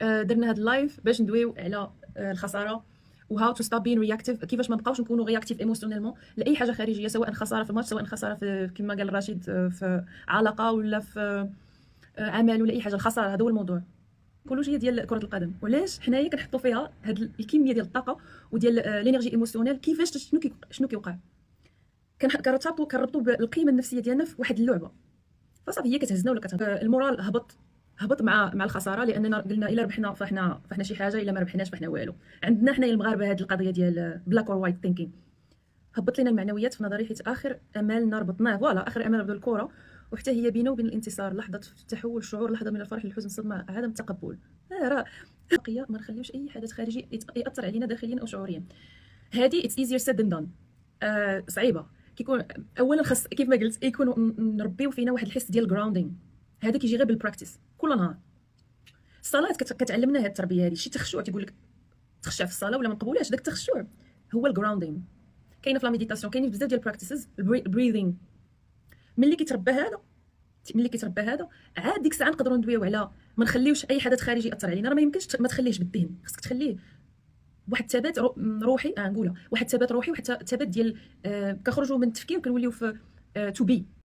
درنا هذا اللايف باش ندويو على الخساره وهاو تو ستوب بين رياكتيف، كيفاش ما نبقاوش نكونوا رياكتيف ايموشنيلمون لاي حاجه خارجيه، سواء خساره في الماتش، سواء خساره في كما قال رشيد في علاقه ولا في عمل ولا اي حاجه. الخساره هذا هو الموضوع، السيكولوجيه ديال كره القدم، وعلاش حنايا كنحطوا فيها هذه الكميه ديال الطاقه وديال لينيرجي ايموشنيل. كيفاش شنو كيوقع، كنربطوا بالقيمه النفسيه ديالنا في واحد اللعبه، فصافي هي كتهزنا ولا المورال هبط مع الخساره، لاننا قلنا الا ربحنا فاحنا شي حاجه، الا ما ربحناش فاحنا والو. عندنا حنايا المغاربه هذه القضيه ديال بلاك اور وايت ثينكينغ، هبط لنا المعنويات في نظري، حيت اخر امالنا ربطناه، فوالا اخر امال بالكره، وحتى هي بينه وبين الانتصار لحظه التحول، شعور لحظه من الفرح للحزن، صدمه، عدم التقبل. راه بقيه ما نخليوش اي حدث خارجي ياثر علينا داخليا او شعوريا. هذه اتس ايزير سيد ذان دان، صعيبه. كيكون اولا خاص كيف ما قلت يكونوا نربيو فينا واحد الحس ديال جراوندينغ، هذا كيجي غير بالبراكتيس كل نهار. الصلاه كتعلمنا هذه التربيه، هذه شي تخشوع، تيقول لك تخشع في الصلاه ولا ما نقبولهاش، داك التخشوع هو الجراوندينغ. كاينه في لا ميديتاسيون، كاينين بزاف ديال البراكتيسز، البريذينغ. ملي كيتربى هذا عاد ديك الساعه نقدروا ندويو على ما نخليوش اي حدث خارجي ياثر علينا. راه ما يمكنش ما تخليهش بالذهن، خاصك تخليه واحد الثبات روحي، نقولها واحد الثبات روحي، واحد الثبات ديال كنخرجوا من التفكير وكنوليو في تو بي.